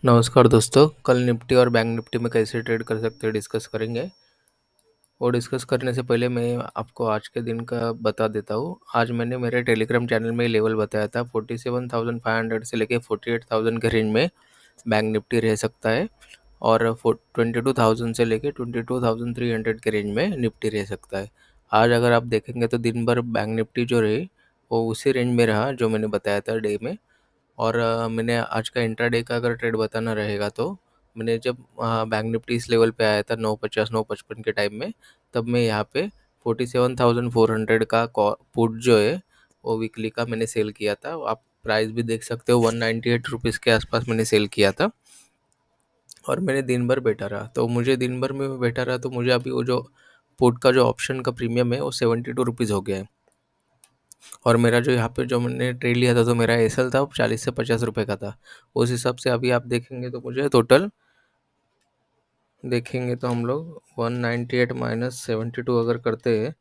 नमस्कार दोस्तों, कल निफ्टी और बैंक निफ्टी में कैसे ट्रेड कर सकते हैं डिस्कस करेंगे। और डिस्कस करने से पहले मैं आपको आज के दिन का बता देता हूँ। आज मैंने मेरे टेलीग्राम चैनल में लेवल बताया था 47,500 से लेके 48,000 के रेंज में बैंक निफ्टी रह सकता है, और 22,000 से लेके 22,300 के रेंज में निफ्टी रह सकता है। आज अगर आप देखेंगे तो दिन भर बैंक निफ्टी जो रही वो उसी रेंज में रहा जो मैंने बताया था डे में। और मैंने आज का इंट्राडे का अगर ट्रेड बताना रहेगा तो मैंने जब बैंक निफ्टी इस लेवल पे आया था 950 955 के टाइम में, तब मैं यहाँ पे 47,400 का पुट जो है वो वीकली का मैंने सेल किया था। आप प्राइस भी देख सकते हो, 198 रुपीज़ के आसपास मैंने सेल किया था। और मैंने दिन भर बैठा रहा, तो मुझे दिन भर में बैठा रहा तो मुझे अभी वो जो पुट का जो ऑप्शन का प्रीमियम है वो 72 रुपीज़ हो गया है। और मेरा जो यहाँ पे जो मैंने ट्रेड लिया था तो मेरा एसएल था 40 से 50 रुपये का था। उस हिसाब से अभी आप देखेंगे तो मुझे टोटल देखेंगे तो हम लोग 198 माइनस 72 अगर करते हैं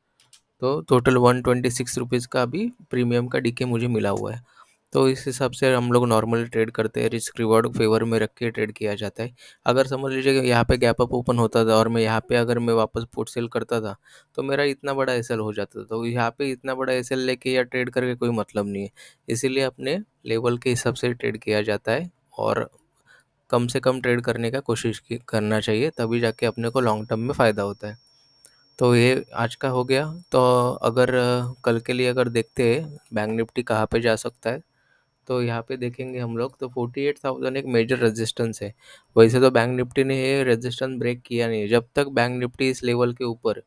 तो टोटल 126 रुपीज़ का अभी प्रीमियम का डीके मुझे मिला हुआ है। तो इस हिसाब से हम लोग नॉर्मली ट्रेड करते हैं, रिस्क रिवॉर्ड फेवर में रख के ट्रेड किया जाता है। अगर समझ लीजिए कि यहाँ पे गैप अप ओपन होता था और मैं यहाँ पे अगर मैं वापस पुट सेल करता था तो मेरा इतना बड़ा एसएल हो जाता था। तो यहाँ पे इतना बड़ा एसएल लेके या ट्रेड करके कोई मतलब नहीं है। इसीलिए अपने लेवल के हिसाब से ट्रेड किया जाता है, और कम से कम ट्रेड करने का कोशिश करना चाहिए, तभी जाके अपने को लॉन्ग टर्म में फ़ायदा होता है। तो ये आज का हो गया। तो अगर कल के लिए अगर देखते हैं बैंक निफ्टी कहाँ पे जा सकता है, तो यहाँ पे देखेंगे हम लोग तो 48,000 एक मेजर रेजिस्टेंस है। वैसे तो बैंक निफ्टी ने ये रेजिस्टेंस ब्रेक किया नहीं है। जब तक बैंक निफ्टी इस लेवल के ऊपर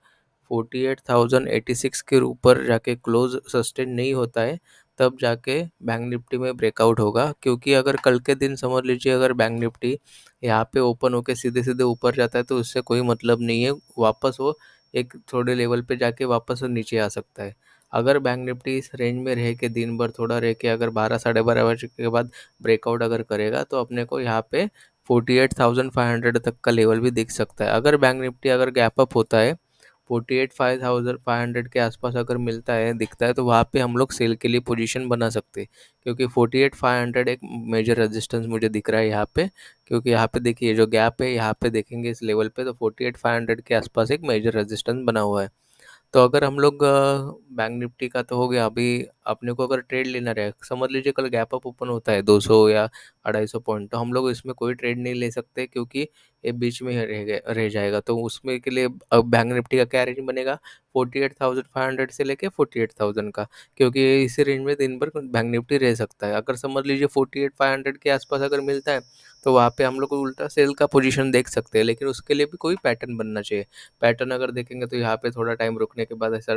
48,086 के ऊपर जाके क्लोज सस्टेन नहीं होता है, तब जाके बैंक निफ्टी में ब्रेकआउट होगा। क्योंकि अगर कल के दिन समझ लीजिए अगर बैंक निफ्टी यहाँ पे ओपन होके सीधे सीधे ऊपर जाता है तो उससे कोई मतलब नहीं है। वापस वो एक थोड़े लेवल पे जाके वापस वो नीचे आ सकता है। अगर बैंक निफ्टी इस रेंज में रह के दिन भर थोड़ा रह के अगर 12 साढ़े 12 बजे के बाद ब्रेकआउट अगर करेगा तो अपने को यहाँ पे 48,500 तक का लेवल भी दिख सकता है। अगर बैंक निफ्टी अगर गैप अप होता है 48,500 के आसपास अगर मिलता है दिखता है तो वहाँ पे हम लोग सेल के लिए पोजीशन बना सकते हैं। क्योंकि 48,500 एक मेजर रेजिस्टेंस मुझे दिख रहा है यहाँ पे। क्योंकि यहाँ पे देखिए जो गैप है यहाँ पे देखेंगे इस लेवल पे तो 48,500 के आसपास एक मेजर रेजिस्टेंस बना हुआ है। तो अगर हम लोग बैंक निफ्टी का तो हो गया। अभी अपने को अगर ट्रेड लेना रहे, समझ लीजिए कल गैप अप ओपन होता है 200 या 250 पॉइंट, तो हम लोग इसमें कोई ट्रेड नहीं ले सकते क्योंकि ये बीच में रह जाएगा। तो उसमें के लिए अब बैंक निफ्टी का क्या रेंज बनेगा, 48,500 से लेके 48,000 का। क्योंकि इसी रेंज में दिन भर बैंक निफ्टी रह सकता है। अगर समझ लीजिए 48,500 के आसपास अगर मिलता है तो वहाँ पे हम लोग को उल्टा सेल का पोजीशन देख सकते हैं, लेकिन उसके लिए भी कोई पैटर्न बनना चाहिए। पैटर्न अगर देखेंगे तो यहाँ पे थोड़ा टाइम रुकने के बाद ऐसा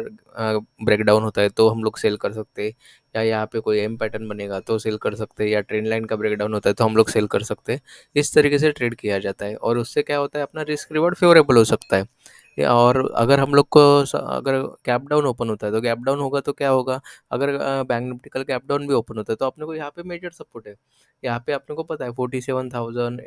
ब्रेकडाउन होता है तो हम लोग सेल कर सकते हैं, या यहाँ पे कोई एम पैटर्न बनेगा तो सेल कर सकते हैं, या ट्रेंड लाइन का ब्रेकडाउन होता है तो हम लोग सेल कर सकते हैं। इस तरीके से ट्रेड किया जाता है, और उससे क्या होता है अपना रिस्क रिवॉर्ड फेवरेबल हो सकता है। और अगर हम लोग को अगर गैप डाउन ओपन होता है तो गैप डाउन होगा तो क्या होगा, अगर बैंक निफ्टी कल गैप डाउन भी ओपन होता है तो अपने को यहाँ पे मेजर सपोर्ट है। यहाँ पे अपने को पता है 47,700,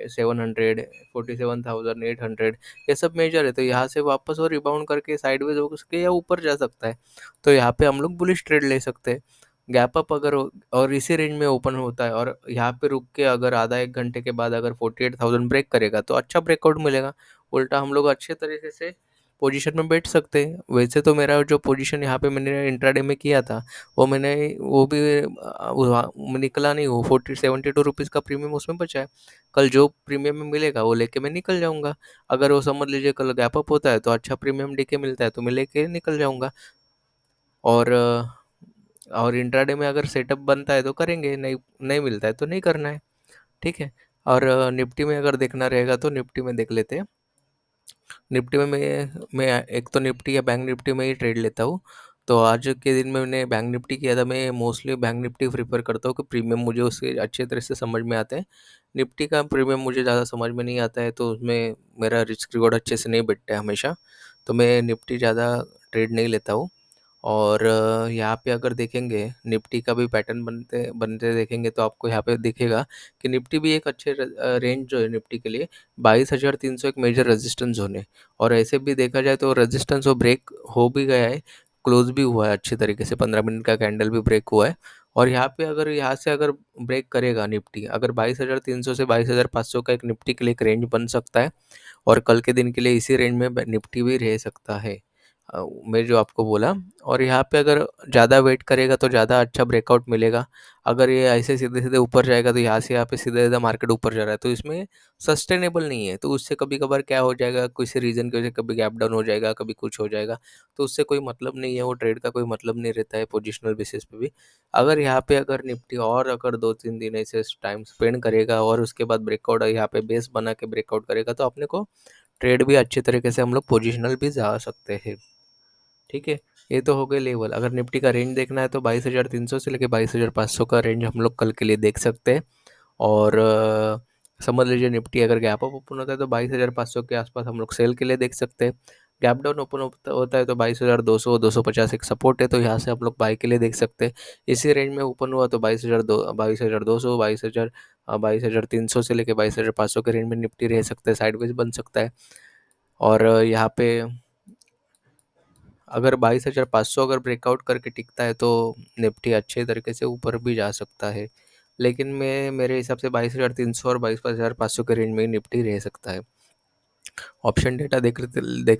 47,800 ये सब मेजर है। तो यहाँ से वापस वो रिबाउंड करके साइडवेज हो सके या ऊपर जा सकता है। तो यहाँ पे हम लोग बुलिश ट्रेड ले सकते हैं। गैप अप अगर और इसी रेंज में ओपन होता है और यहाँ पे रुक के अगर आधा एक घंटे के बाद अगर 48,000 ब्रेक करेगा तो अच्छा ब्रेकआउट मिलेगा। उल्टा हम लोग अच्छे तरीके से पोजीशन में बैठ सकते हैं। वैसे तो मेरा जो पोजीशन यहाँ पे मैंने इंट्राडे में किया था वो मैंने वो भी निकला नहीं। वो 72 रुपीज़ का प्रीमियम उसमें बचा है। कल जो प्रीमियम में मिलेगा वो लेके मैं निकल जाऊंगा। अगर वो समझ लीजिए कल गैप अप होता है तो अच्छा प्रीमियम डीके मिलता है तो मैं लेके निकल जाऊंगा। और और इंट्राडे में अगर सेटअप बनता है तो करेंगे, नहीं नहीं मिलता है तो नहीं करना है। ठीक है। और निफ्टी में अगर देखना रहेगा तो निफ्टी में देख लेते हैं। निफ्टी में मैं एक तो निफ्टी या बैंक निफ्टी में ही ट्रेड लेता हूँ। तो आज के दिन में मैंने बैंक निफ्टी किया था। मैं मोस्टली बैंक निफ्टी प्रीफर करता हूँ कि प्रीमियम मुझे उसके अच्छे तरह से समझ में आते हैं। निफ्टी का प्रीमियम मुझे ज़्यादा समझ में नहीं आता है तो उसमें मेरा रिस्क रिवॉर्ड अच्छे से नहीं बैठता है हमेशा। तो मैं निफ्टी ज़्यादा ट्रेड नहीं लेता हूँ। और यहाँ पे अगर देखेंगे निफ्टी का भी पैटर्न बनते बनते देखेंगे तो आपको यहाँ पे दिखेगा कि निफ्टी भी एक अच्छे रेंज जो है निफ्टी के लिए 22,300 एक मेजर रेजिस्टेंस जोन है। और ऐसे भी देखा जाए तो रेजिस्टेंस वो ब्रेक हो भी गया है, क्लोज भी हुआ है अच्छे तरीके से, 15 मिनट का कैंडल भी ब्रेक हुआ है। और यहाँ पे अगर यहाँ से अगर ब्रेक करेगा निफ्टी, अगर 22,300 से 22,500 का एक निफ्टी के लिए एक रेंज बन सकता है, और कल के दिन के लिए इसी रेंज में निफ्टी भी रह सकता है। मैं जो आपको बोला, और यहाँ पे अगर ज़्यादा वेट करेगा तो ज़्यादा अच्छा ब्रेकआउट मिलेगा। अगर ये ऐसे सीधे सीधे ऊपर जाएगा तो यहाँ से यहाँ पे सीधे सीधे मार्केट ऊपर जा रहा है, तो इसमें सस्टेनेबल नहीं है। तो उससे कभी कभार क्या हो जाएगा, किसी रीज़न की वजह से कभी गैप डाउन हो जाएगा, कभी कुछ हो जाएगा, तो उससे कोई मतलब नहीं है, वो ट्रेड का कोई मतलब नहीं रहता है पोजिशनल बेसिस पे भी। अगर यहाँ पे अगर निफ्टी और अगर 2-3 दिन ऐसे टाइम स्पेंड करेगा और उसके बाद ब्रेकआउट यहाँ पे बेस बना के ब्रेकआउट करेगा, तो अपने को ट्रेड भी अच्छे तरीके से हम लोग पोजिशनल भी जा सकते हैं। ठीक है, ये तो हो गए लेवल। अगर निफ्टी का रेंज देखना है तो 22,300 से लेके 22,500 का रेंज हम लोग कल के लिए देख सकते हैं। और समझ लीजिए निफ्टी अगर गैप अप ओपन होता है तो 22,500 के आसपास हम लोग सेल के लिए देख सकते हैं। गैप डाउन ओपन होता है तो 22,200 250 एक सपोर्ट है, तो यहाँ से हम लोग बाई के लिए देख सकते हैं। इसी रेंज में ओपन हुआ तो 22,200 22,300 से लेके 22,500 के रेंज में निफ्टी रह सकते हैं, साइडवेज बन सकता है। और यहाँ पे अगर 22,500 अगर ब्रेकआउट करके टिकता है तो निफ्टी अच्छे तरीके से ऊपर भी जा सकता है। लेकिन मैं मेरे हिसाब से 22,300 और 22,500 के रेंज में ही निफ्टी रह सकता है। ऑप्शन डेटा देख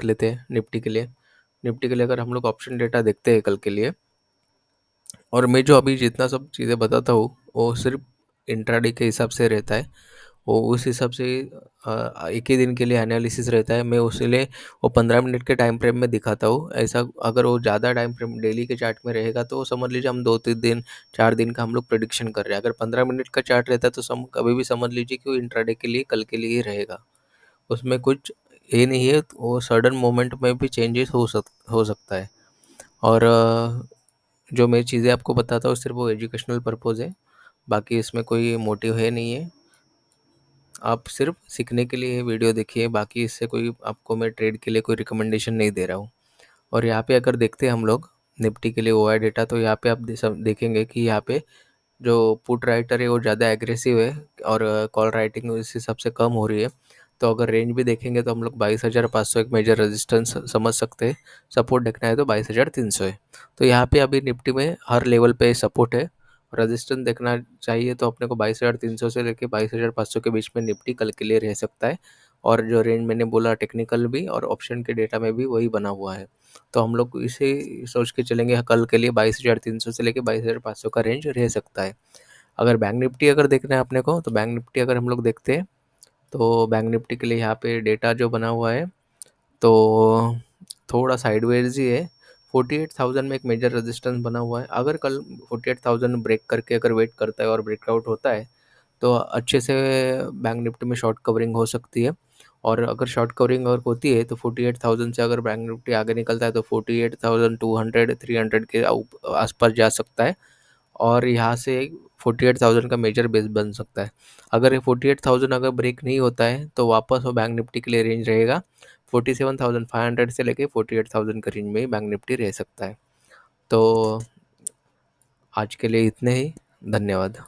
लेते हैं निफ्टी के लिए। निफ्टी के लिए अगर हम लोग ऑप्शन डेटा देखते हैं कल के लिए, और मैं जो अभी जितना सब चीज़ें बताता हूँ वो सिर्फ इंट्राडे के हिसाब से रहता है। वो उस हिसाब से एक ही दिन के लिए एनालिसिस रहता है। मैं उसके वो 15 मिनट के टाइम फ्रेम में दिखाता हूँ। ऐसा अगर वो ज़्यादा टाइम फ्रेम डेली के चार्ट में रहेगा तो समझ लीजिए हम 2-3 दिन 4 दिन का हम लोग प्रेडिक्शन कर रहे हैं। अगर 15 मिनट का चार्ट रहता है तो कभी भी समझ लीजिए कि वो इंट्राडे के लिए कल के लिए ही रहेगा। उसमें कुछ ये नहीं है, वो सडन मोमेंट में भी चेंजेस हो सकता है। और जो मैं चीज़ें आपको बताता हूँ सिर्फ वो एजुकेशनल पर्पज़ है, बाकी इसमें कोई मोटिव है नहीं है। आप सिर्फ सीखने के लिए वीडियो देखिए, बाकी इससे कोई आपको मैं ट्रेड के लिए कोई रिकमेंडेशन नहीं दे रहा हूँ। और यहाँ पे अगर देखते हैं हम लोग निफ्टी के लिए ओआई डेटा, तो यहाँ पे आप देखेंगे कि यहाँ पे जो पुट राइटर है वो ज़्यादा एग्रेसिव है, और कॉल राइटिंग इस हिसाब से कम हो रही है। तो अगर रेंज भी देखेंगे तो हम लोग 22,500 एक मेजर रेजिस्टेंस समझ सकते हैं। सपोर्ट देखना है तो 22,300 है। तो यहाँ पे अभी निफ्टी में हर लेवल पे सपोर्ट है। रेजिस्टेंस देखना चाहिए तो अपने को 22,300 से लेके 22,500 के बीच में निफ्टी कल के लिए रह सकता है। और जो रेंज मैंने बोला टेक्निकल भी और ऑप्शन के डेटा में भी वही बना हुआ है। तो हम लोग इसे सोच के चलेंगे कल के लिए 22,300 से लेके 22,500 का रेंज रह सकता है। अगर बैंक निफ्टी अगर देखना है अपने को, तो बैंक निफ्टी अगर हम लोग देखते हैं तो बैंक निफ्टी के लिए यहाँ पे डेटा जो बना हुआ है तो थोड़ा साइडवेज ही है। 48,000 में एक मेजर रेजिस्टेंस बना हुआ है। अगर कल 48,000 ब्रेक करके अगर वेट करता है और ब्रेकआउट होता है तो अच्छे से बैंक निफ्टी में शॉर्ट कवरिंग हो सकती है। और अगर शॉर्ट कवरिंग अगर होती है तो 48,000 से अगर बैंक निफ्टी आगे निकलता है तो 48,200 300 के आसपास जा सकता है। और यहाँ से 48,000 का मेजर बेस बन सकता है। अगर ये 48,000 अगर ब्रेक नहीं होता है तो वापस वो बैंक निफ्टी के लिए रेंज रहेगा 47,500 से लेके 48,000 के रेंज में ही बैंक निफ्टी रह सकता है। तो आज के लिए इतने ही। धन्यवाद।